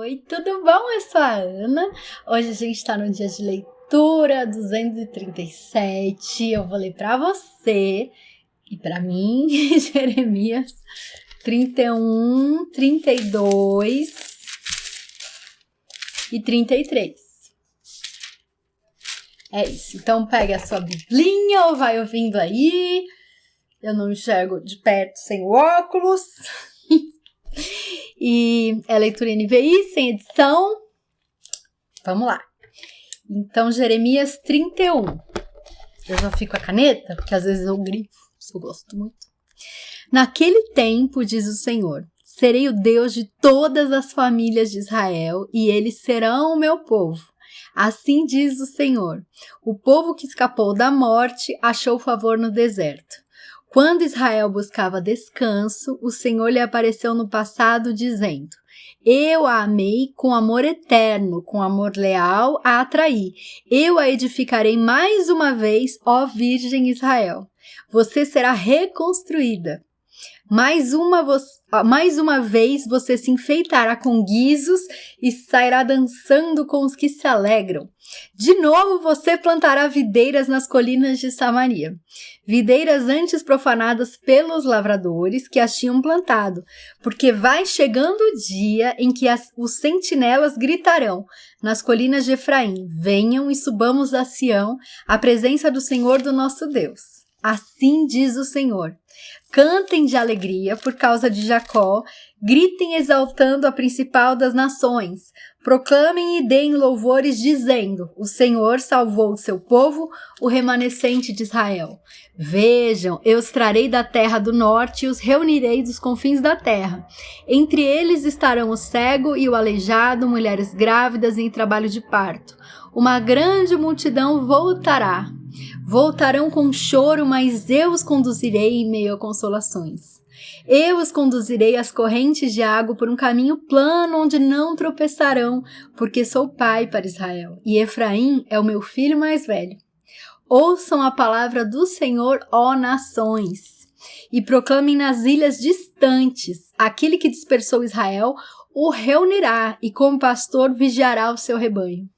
Oi, tudo bom? Eu sou a Ana. Hoje a gente está no dia de leitura 237. Eu vou ler para você e para mim Jeremias 31, 32 e 33. É isso. Então pega a sua biblinha ou vai ouvindo aí. Eu não enxergo de perto sem o óculos. E é leitura NVI, sem edição. Vamos lá. Então, Jeremias 31. Eu já fico com a caneta, porque às vezes eu grifo, eu gosto muito. Naquele tempo, diz o Senhor, serei o Deus de todas as famílias de Israel, e eles serão o meu povo. Assim diz o Senhor, o povo que escapou da morte achou favor no deserto. Quando Israel buscava descanso, o Senhor lhe apareceu no passado dizendo, eu a amei com amor eterno, com amor leal a atraí. Eu a edificarei mais uma vez, ó Virgem Israel. Você será reconstruída. Mais uma vez você se enfeitará com guizos e sairá dançando com os que se alegram. De novo você plantará videiras nas colinas de Samaria. Videiras antes profanadas pelos lavradores que as tinham plantado, porque vai chegando o dia em que os sentinelas gritarão nas colinas de Efraim, venham e subamos a Sião, à presença do Senhor do nosso Deus. Assim diz o Senhor. Cantem de alegria por causa de Jacó, gritem exaltando a principal das nações, proclamem e deem louvores dizendo, o Senhor salvou o seu povo, o remanescente de Israel. Vejam, eu os trarei da terra do norte e os reunirei dos confins da terra. Entre eles estarão o cego e o aleijado, mulheres grávidas em trabalho de parto. Uma grande multidão voltará. Voltarão com choro, mas eu os conduzirei em meio a consolações. Eu os conduzirei às correntes de água por um caminho plano onde não tropeçarão, porque sou pai para Israel, e Efraim é o meu filho mais velho. Ouçam a palavra do Senhor, ó nações, e proclamem nas ilhas distantes, aquele que dispersou Israel o reunirá e como pastor vigiará o seu rebanho.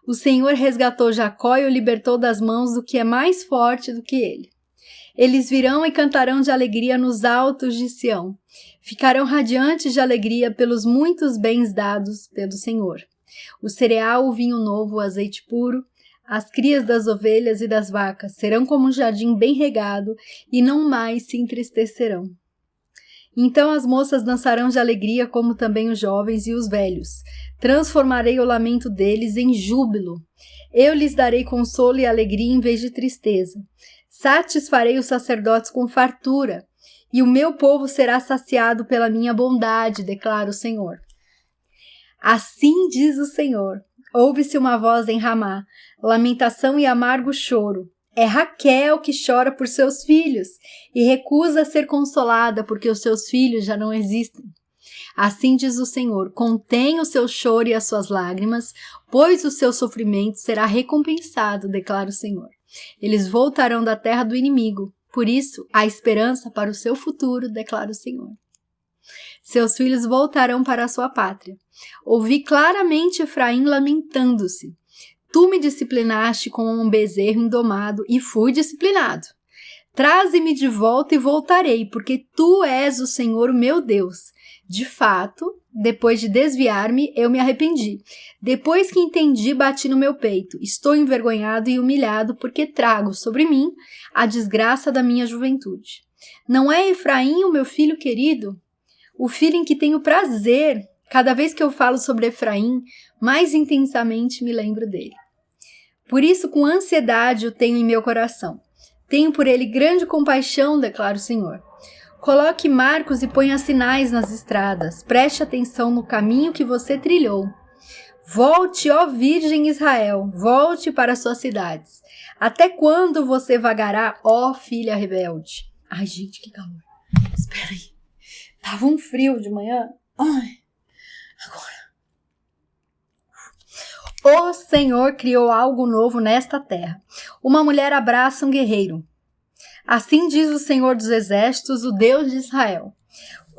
O Senhor resgatou Jacó e o libertou das mãos do que é mais forte do que ele. Eles virão e cantarão de alegria nos altos de Sião. Ficarão radiantes de alegria pelos muitos bens dados pelo Senhor. O cereal, o vinho novo, o azeite puro, as crias das ovelhas e das vacas serão como um jardim bem regado e não mais se entristecerão. Então as moças dançarão de alegria como também os jovens e os velhos. Transformarei o lamento deles em júbilo. Eu lhes darei consolo e alegria em vez de tristeza. Satisfarei os sacerdotes com fartura, e o meu povo será saciado pela minha bondade, declara o Senhor. Assim diz o Senhor, ouve-se uma voz em Ramá, lamentação e amargo choro. É Raquel que chora por seus filhos e recusa ser consolada porque os seus filhos já não existem. Assim diz o Senhor, contém o seu choro e as suas lágrimas, pois o seu sofrimento será recompensado, declara o Senhor. Eles voltarão da terra do inimigo, por isso há esperança para o seu futuro, declara o Senhor. Seus filhos voltarão para a sua pátria. Ouvi claramente Efraim lamentando-se. Tu me disciplinaste como um bezerro indomado e fui disciplinado. Traze-me de volta e voltarei, porque tu és o Senhor, o meu Deus. De fato, depois de desviar-me, eu me arrependi. Depois que entendi, bati no meu peito. Estou envergonhado e humilhado, porque trago sobre mim a desgraça da minha juventude. Não é Efraim o meu filho querido? O filho em que tenho prazer. Cada vez que eu falo sobre Efraim, mais intensamente me lembro dele. Por isso, com ansiedade o tenho em meu coração. Tenho por ele grande compaixão, declara o Senhor. Coloque marcos e ponha sinais nas estradas. Preste atenção no caminho que você trilhou. Volte, ó Virgem Israel, volte para suas cidades. Até quando você vagará, ó filha rebelde? Ai, gente, que calor. Espera aí. Tava um frio de manhã. Ai, agora. O Senhor criou algo novo nesta terra. Uma mulher abraça um guerreiro. Assim diz o Senhor dos Exércitos, o Deus de Israel.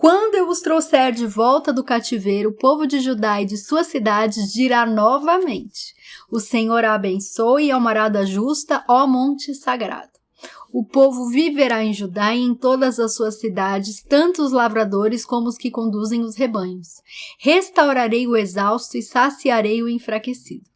Quando eu os trouxer de volta do cativeiro, o povo de Judá e de suas cidades dirá novamente: o Senhor a abençoe e a morada justa, ó monte sagrado. O povo viverá em Judá e em todas as suas cidades, tanto os lavradores como os que conduzem os rebanhos. Restaurarei o exausto e saciarei o enfraquecido.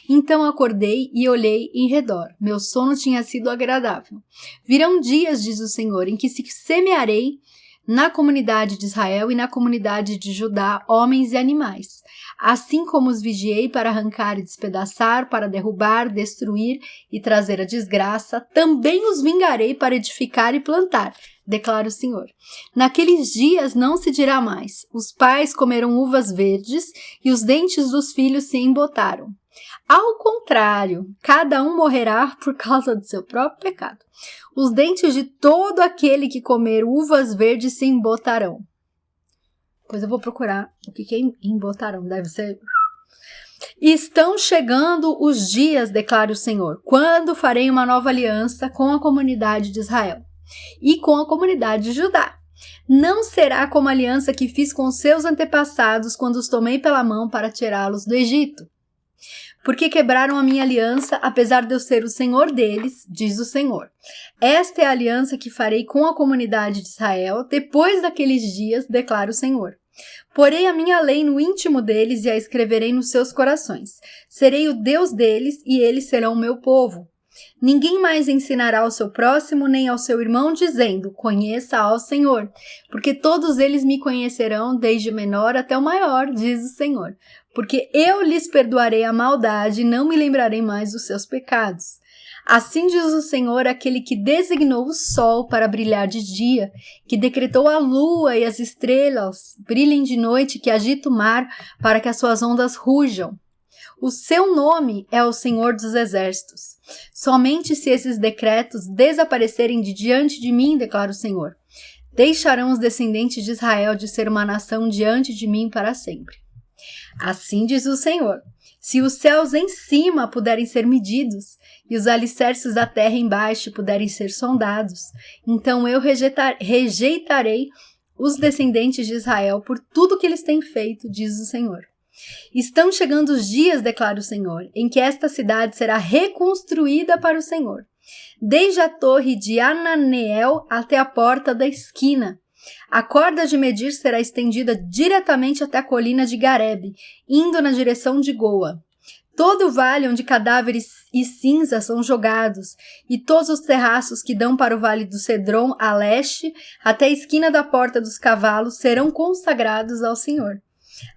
Então acordei e olhei em redor. Meu sono tinha sido agradável. Virão dias, diz o Senhor, em que se semearei na comunidade de Israel e na comunidade de Judá, homens e animais. Assim como os vigiei para arrancar e despedaçar, para derrubar, destruir e trazer a desgraça, também os vingarei para edificar e plantar, declara o Senhor. Naqueles dias não se dirá mais: os pais comeram uvas verdes e os dentes dos filhos se embotaram. Ao contrário, cada um morrerá por causa do seu próprio pecado. Os dentes de todo aquele que comer uvas verdes se embotarão. Pois eu vou procurar o que é embotarão, deve ser... Estão chegando os dias, declara o Senhor, quando farei uma nova aliança com a comunidade de Israel e com a comunidade de Judá. Não será como a aliança que fiz com seus antepassados quando os tomei pela mão para tirá-los do Egito. Porque quebraram a minha aliança, apesar de eu ser o Senhor deles, diz o Senhor. Esta é a aliança que farei com a comunidade de Israel depois daqueles dias, declara o Senhor. Porei a minha lei no íntimo deles e a escreverei nos seus corações. Serei o Deus deles e eles serão o meu povo. Ninguém mais ensinará ao seu próximo nem ao seu irmão, dizendo: conheça ao Senhor, porque todos eles me conhecerão, desde o menor até o maior, diz o Senhor. Porque eu lhes perdoarei a maldade e não me lembrarei mais dos seus pecados. Assim diz o Senhor, aquele que designou o sol para brilhar de dia, que decretou a lua e as estrelas brilhem de noite, que agita o mar para que as suas ondas rujam. O seu nome é o Senhor dos Exércitos. Somente se esses decretos desaparecerem de diante de mim, declara o Senhor, deixarão os descendentes de Israel de ser uma nação diante de mim para sempre. Assim diz o Senhor: se os céus em cima puderem ser medidos e os alicerces da terra embaixo puderem ser sondados, então eu rejeitarei os descendentes de Israel por tudo que eles têm feito, diz o Senhor. Estão chegando os dias, declara o Senhor, em que esta cidade será reconstruída para o Senhor, desde a torre de Ananeel até a porta da esquina. A corda de medir será estendida diretamente até a colina de Garebe, indo na direção de Goa. Todo o vale onde cadáveres e cinzas são jogados, e todos os terraços que dão para o vale do Cedron a leste, até a esquina da porta dos cavalos, serão consagrados ao Senhor.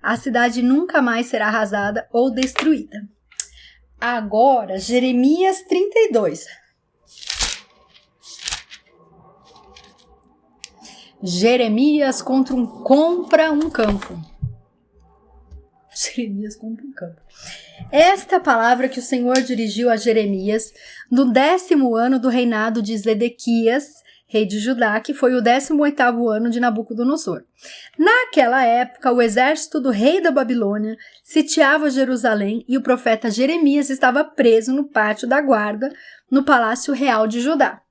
A cidade nunca mais será arrasada ou destruída. Agora, Jeremias 32. Jeremias compra um campo. Jeremias compra um campo. Esta é a palavra que o Senhor dirigiu a Jeremias no 10º ano do reinado de Zedequias, rei de Judá, que foi o 18º ano de Nabucodonosor. Naquela época, o exército do rei da Babilônia sitiava Jerusalém e o profeta Jeremias estava preso no pátio da guarda, no palácio real de Judá.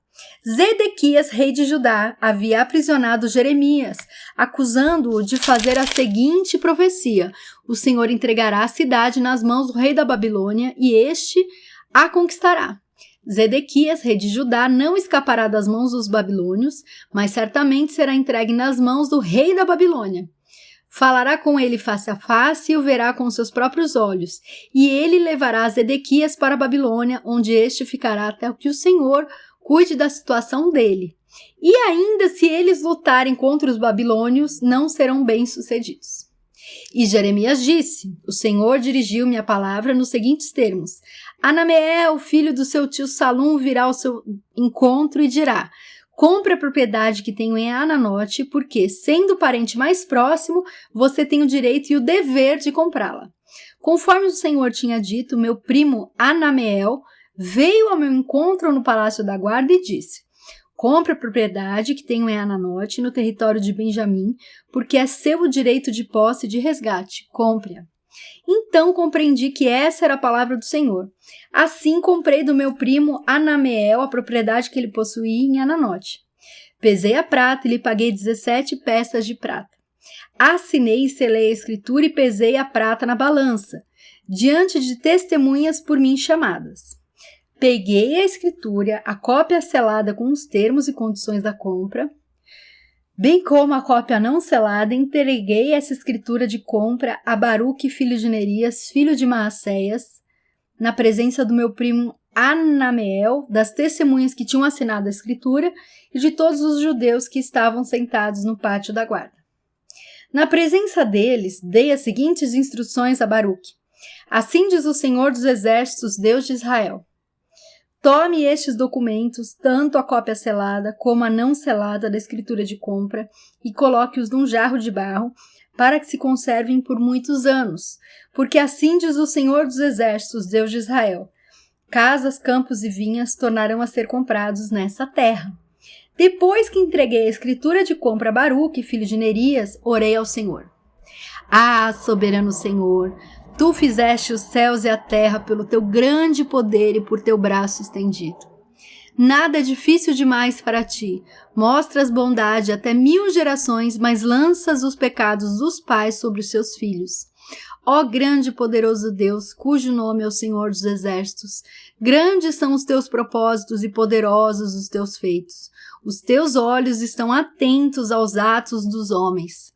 Zedequias, rei de Judá, havia aprisionado Jeremias, acusando-o de fazer a seguinte profecia: o Senhor entregará a cidade nas mãos do rei da Babilônia e este a conquistará. Zedequias, rei de Judá, não escapará das mãos dos babilônios, mas certamente será entregue nas mãos do rei da Babilônia. Falará com ele face a face e o verá com seus próprios olhos, e ele levará Zedequias para a Babilônia, onde este ficará até que o Senhor cuide da situação dele. E ainda se eles lutarem contra os babilônios, não serão bem-sucedidos. E Jeremias disse: o Senhor dirigiu-me a palavra nos seguintes termos: Anameel, filho do seu tio Salum, virá ao seu encontro e dirá: compre a propriedade que tenho em Ananote, porque, sendo o parente mais próximo, você tem o direito e o dever de comprá-la. Conforme o Senhor tinha dito, meu primo Anameel veio ao meu encontro no palácio da guarda e disse: compre a propriedade que tenho em Ananote, no território de Benjamim, porque é seu o direito de posse e de resgate. Compre-a. Então compreendi que essa era a palavra do Senhor. Assim comprei do meu primo Anameel a propriedade que ele possuía em Ananote. Pesei a prata e lhe paguei 17 peças de prata. Assinei e selei a escritura e pesei a prata na balança, diante de testemunhas por mim chamadas. Peguei a escritura, a cópia selada com os termos e condições da compra, bem como a cópia não selada, entreguei essa escritura de compra a Baruque, filho de Nerias, filho de Maacéias, na presença do meu primo Anameel, das testemunhas que tinham assinado a escritura e de todos os judeus que estavam sentados no pátio da guarda. Na presença deles, dei as seguintes instruções a Baruque. Assim diz o Senhor dos Exércitos, Deus de Israel. Tome estes documentos, tanto a cópia selada como a não selada da escritura de compra, e coloque-os num jarro de barro, para que se conservem por muitos anos, porque assim diz o Senhor dos Exércitos, Deus de Israel. Casas, campos e vinhas tornarão a ser comprados nessa terra. Depois que entreguei a escritura de compra a Baruque, filho de Nerias, orei ao Senhor. Ah, soberano Senhor, tu fizeste os céus e a terra pelo teu grande poder e por teu braço estendido. Nada é difícil demais para ti. Mostras bondade até 1000 gerações, mas lanças os pecados dos pais sobre os seus filhos. Ó grande e poderoso Deus, cujo nome é o Senhor dos Exércitos, grandes são os teus propósitos e poderosos os teus feitos. Os teus olhos estão atentos aos atos dos homens.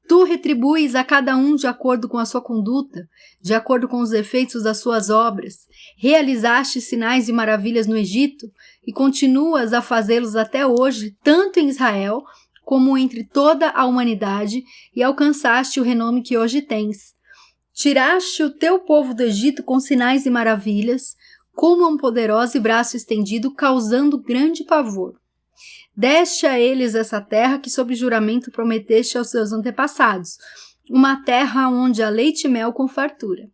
Tu retribuis a cada um de acordo com a sua conduta, de acordo com os efeitos das suas obras. Realizaste sinais e maravilhas no Egito e continuas a fazê-los até hoje, tanto em Israel como entre toda a humanidade, e alcançaste o renome que hoje tens. Tiraste o teu povo do Egito com sinais e maravilhas, com mão poderosa e braço estendido, causando grande pavor. Deste a eles essa terra que sob juramento prometeste aos seus antepassados, uma terra onde há leite e mel com fartura.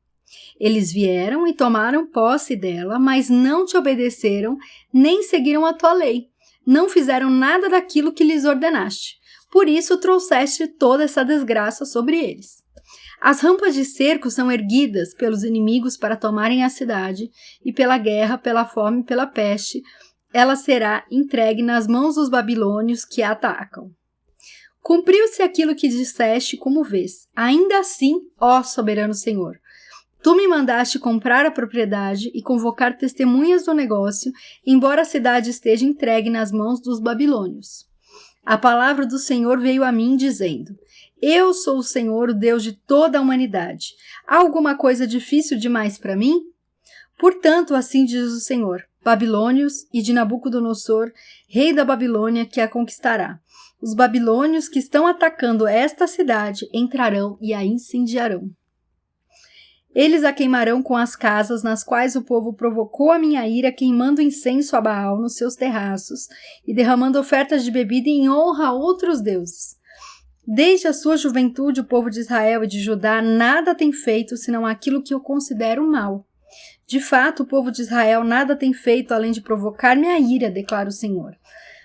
Eles vieram e tomaram posse dela, mas não te obedeceram, nem seguiram a tua lei. Não fizeram nada daquilo que lhes ordenaste. Por isso trouxeste toda essa desgraça sobre eles. As rampas de cerco são erguidas pelos inimigos para tomarem a cidade, e pela guerra, pela fome e pela peste, ela será entregue nas mãos dos babilônios que a atacam. Cumpriu-se aquilo que disseste, como vês. Ainda assim, ó soberano Senhor, tu me mandaste comprar a propriedade e convocar testemunhas do negócio, embora a cidade esteja entregue nas mãos dos babilônios. A palavra do Senhor veio a mim, dizendo: Eu sou o Senhor, o Deus de toda a humanidade. Há alguma coisa difícil demais para mim? Portanto, assim diz o Senhor: Babilônios e de Nabucodonosor, rei da Babilônia, que a conquistará. Os babilônios que estão atacando esta cidade entrarão e a incendiarão. Eles a queimarão com as casas nas quais o povo provocou a minha ira, queimando incenso a Baal nos seus terraços e derramando ofertas de bebida em honra a outros deuses. Desde a sua juventude, o povo de Israel e de Judá nada tem feito senão aquilo que eu considero mal. De fato, o povo de Israel nada tem feito além de provocar minha ira, declara o Senhor.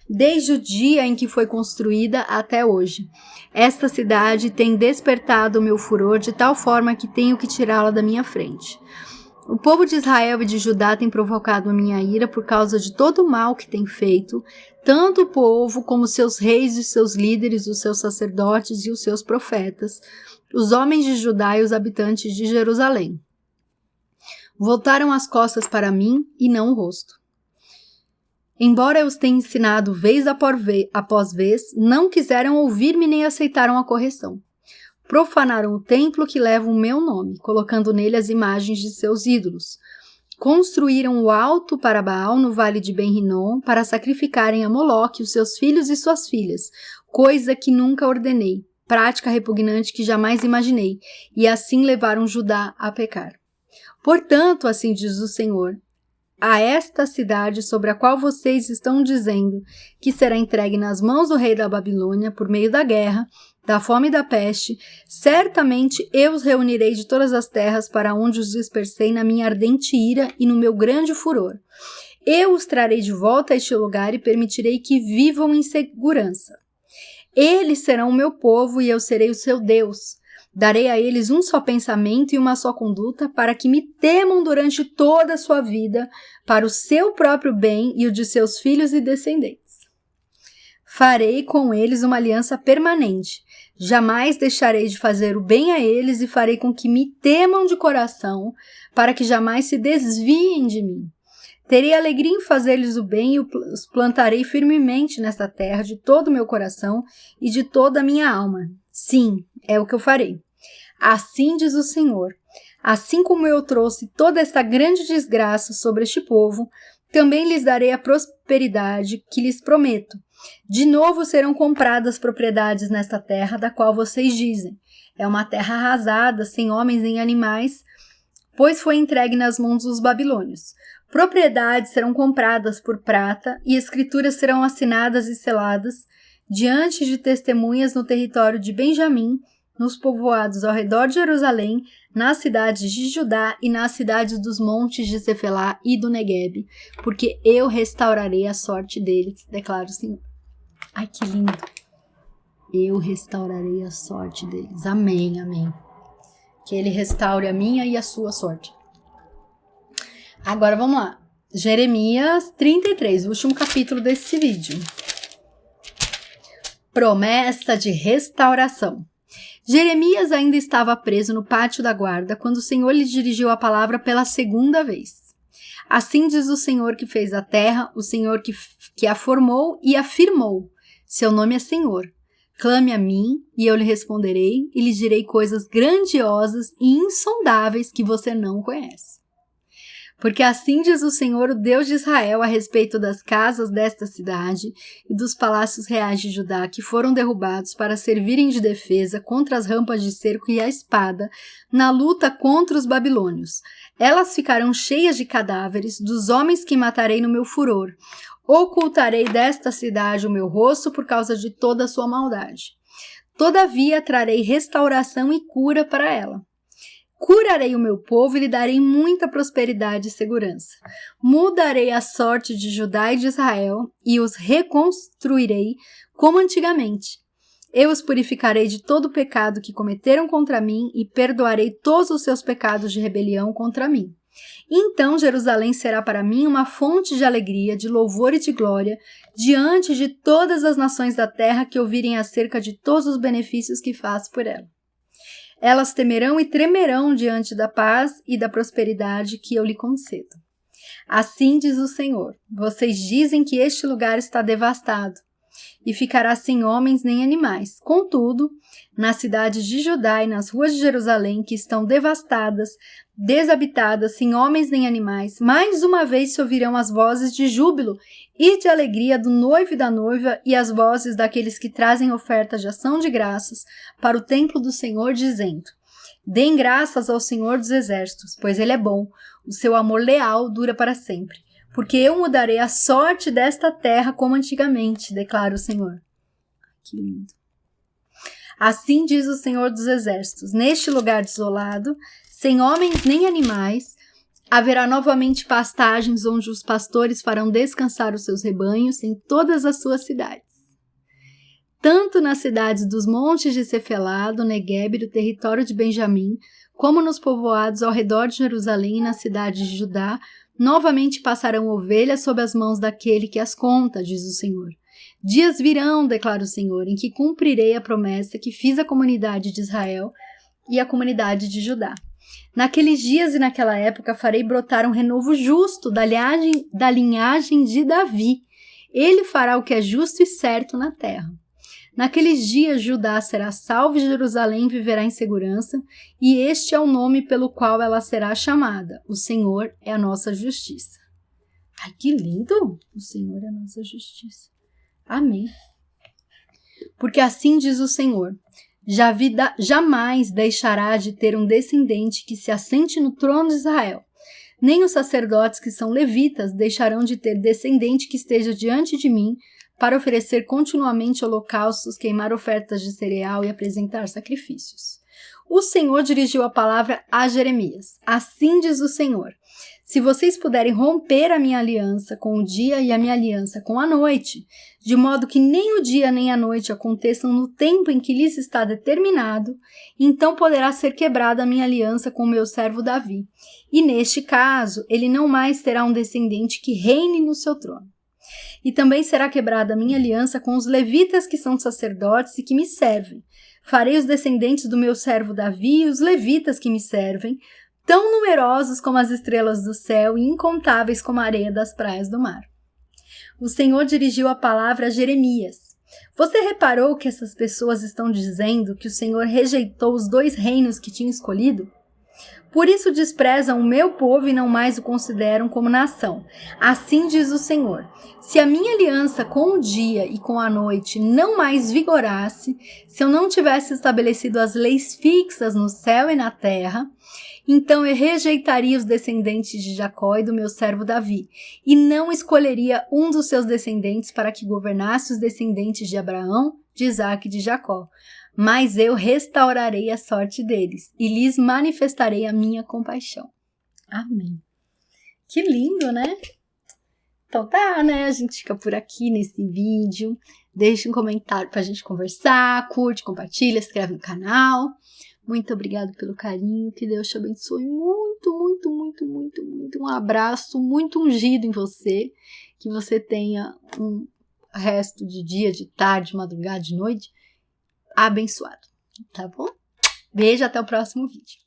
Desde o dia em que foi construída até hoje, esta cidade tem despertado o meu furor de tal forma que tenho que tirá-la da minha frente. O povo de Israel e de Judá tem provocado a minha ira por causa de todo o mal que tem feito, tanto o povo como seus reis e seus líderes, os seus sacerdotes e os seus profetas, os homens de Judá e os habitantes de Jerusalém. Voltaram as costas para mim e não o rosto. Embora eu os tenha ensinado vez após vez, não quiseram ouvir-me nem aceitaram a correção. Profanaram o templo que leva o meu nome, colocando nele as imagens de seus ídolos. Construíram o alto para Baal no vale de Ben-Rinom para sacrificarem a Moloque, os seus filhos e suas filhas, coisa que nunca ordenei, prática repugnante que jamais imaginei, e assim levaram Judá a pecar. Portanto, assim diz o Senhor, a esta cidade sobre a qual vocês estão dizendo que será entregue nas mãos do rei da Babilônia por meio da guerra, da fome e da peste, certamente eu os reunirei de todas as terras para onde os dispersei na minha ardente ira e no meu grande furor. Eu os trarei de volta a este lugar e permitirei que vivam em segurança. Eles serão o meu povo e eu serei o seu Deus. Darei a eles um só pensamento e uma só conduta para que me temam durante toda a sua vida, para o seu próprio bem e o de seus filhos e descendentes. Farei com eles uma aliança permanente. Jamais deixarei de fazer o bem a eles e farei com que me temam de coração, para que jamais se desviem de mim. Terei alegria em fazer-lhes o bem e os plantarei firmemente nesta terra de todo o meu coração e de toda a minha alma. Sim, é o que eu farei. Assim diz o Senhor. Assim como eu trouxe toda esta grande desgraça sobre este povo, também lhes darei a prosperidade que lhes prometo. De novo serão compradas propriedades nesta terra, da qual vocês dizem: é uma terra arrasada, sem homens nem animais, pois foi entregue nas mãos dos babilônios. Propriedades serão compradas por prata e escrituras serão assinadas e seladas diante de testemunhas no território de Benjamim, nos povoados ao redor de Jerusalém, nas cidades de Judá e nas cidades dos montes de Cefelá e do Neguebe, porque eu restaurarei a sorte deles, declara o Senhor. Ai, que lindo! Eu restaurarei a sorte deles. Amém, amém. Que Ele restaure a minha e a sua sorte. Agora vamos lá. Jeremias 33, o último capítulo desse vídeo. Promessa de restauração. Jeremias ainda estava preso no pátio da guarda quando o Senhor lhe dirigiu a palavra pela segunda vez. Assim diz o Senhor que fez a terra, o Senhor que a formou e afirmou. Seu nome é Senhor. Clame a mim e eu lhe responderei e lhe direi coisas grandiosas e insondáveis que você não conhece. Porque assim diz o Senhor, o Deus de Israel, a respeito das casas desta cidade e dos palácios reais de Judá que foram derrubados para servirem de defesa contra as rampas de cerco e a espada na luta contra os babilônios. Elas ficarão cheias de cadáveres dos homens que matarei no meu furor. Ocultarei desta cidade o meu rosto por causa de toda a sua maldade. Todavia trarei restauração e cura para ela. Curarei o meu povo e lhe darei muita prosperidade e segurança. Mudarei a sorte de Judá e de Israel e os reconstruirei como antigamente. Eu os purificarei de todo o pecado que cometeram contra mim e perdoarei todos os seus pecados de rebelião contra mim. Então Jerusalém será para mim uma fonte de alegria, de louvor e de glória, diante de todas as nações da terra que ouvirem acerca de todos os benefícios que faço por ela. Elas temerão e tremerão diante da paz e da prosperidade que eu lhe concedo. Assim diz o Senhor, vocês dizem que este lugar está devastado e ficará sem homens nem animais. Contudo, nas cidades de Judá e nas ruas de Jerusalém, que estão devastadas, desabitadas, sem homens nem animais, mais uma vez se ouvirão as vozes de júbilo e de alegria do noivo e da noiva e as vozes daqueles que trazem ofertas de ação de graças para o templo do Senhor, dizendo: deem graças ao Senhor dos Exércitos, pois Ele é bom, o seu amor leal dura para sempre. Porque eu mudarei a sorte desta terra como antigamente, declara o Senhor. Que lindo. Assim diz o Senhor dos Exércitos, neste lugar desolado, sem homens nem animais, haverá novamente pastagens onde os pastores farão descansar os seus rebanhos em todas as suas cidades. Tanto nas cidades dos montes de Cefelá, do Neguebe e do território de Benjamim, como nos povoados ao redor de Jerusalém e nas cidades de Judá, novamente passarão ovelhas sob as mãos daquele que as conta, diz o Senhor. Dias virão, declara o Senhor, em que cumprirei a promessa que fiz à comunidade de Israel e à comunidade de Judá. Naqueles dias e naquela época farei brotar um renovo justo da linhagem de Davi. Ele fará o que é justo e certo na terra. Naqueles dias Judá será salvo e Jerusalém viverá em segurança, e este é o nome pelo qual ela será chamada. O Senhor é a nossa justiça. Ai, que lindo! O Senhor é a nossa justiça. Amém. Porque assim diz o Senhor, jamais deixará de ter um descendente que se assente no trono de Israel. Nem os sacerdotes que são levitas deixarão de ter descendente que esteja diante de mim para oferecer continuamente holocaustos, queimar ofertas de cereal e apresentar sacrifícios. O Senhor dirigiu a palavra a Jeremias. Assim diz o Senhor, se vocês puderem romper a minha aliança com o dia e a minha aliança com a noite, de modo que nem o dia nem a noite aconteçam no tempo em que lhes está determinado, então poderá ser quebrada a minha aliança com o meu servo Davi. E neste caso, ele não mais terá um descendente que reine no seu trono. E também será quebrada a minha aliança com os levitas que são sacerdotes e que me servem. Farei os descendentes do meu servo Davi e os levitas que me servem, tão numerosos como as estrelas do céu e incontáveis como a areia das praias do mar. O Senhor dirigiu a palavra a Jeremias. Você reparou que essas pessoas estão dizendo que o Senhor rejeitou os 2 reinos que tinha escolhido? Por isso desprezam o meu povo e não mais o consideram como nação. Assim diz o Senhor: se a minha aliança com o dia e com a noite não mais vigorasse, se eu não tivesse estabelecido as leis fixas no céu e na terra, então eu rejeitaria os descendentes de Jacó e do meu servo Davi, e não escolheria um dos seus descendentes para que governasse os descendentes de Abraão, de Isaque e de Jacó. Mas eu restaurarei a sorte deles e lhes manifestarei a minha compaixão. Amém. Que lindo, né? Então tá, né? A gente fica por aqui nesse vídeo. Deixa um comentário pra gente conversar, curte, compartilha, se inscreve no canal. Muito obrigada pelo carinho, que Deus te abençoe muito, muito, muito, muito, muito. Um abraço muito ungido em você, que você tenha um resto de dia, de tarde, de madrugada, de noite, abençoado, tá bom? Beijo, até o próximo vídeo.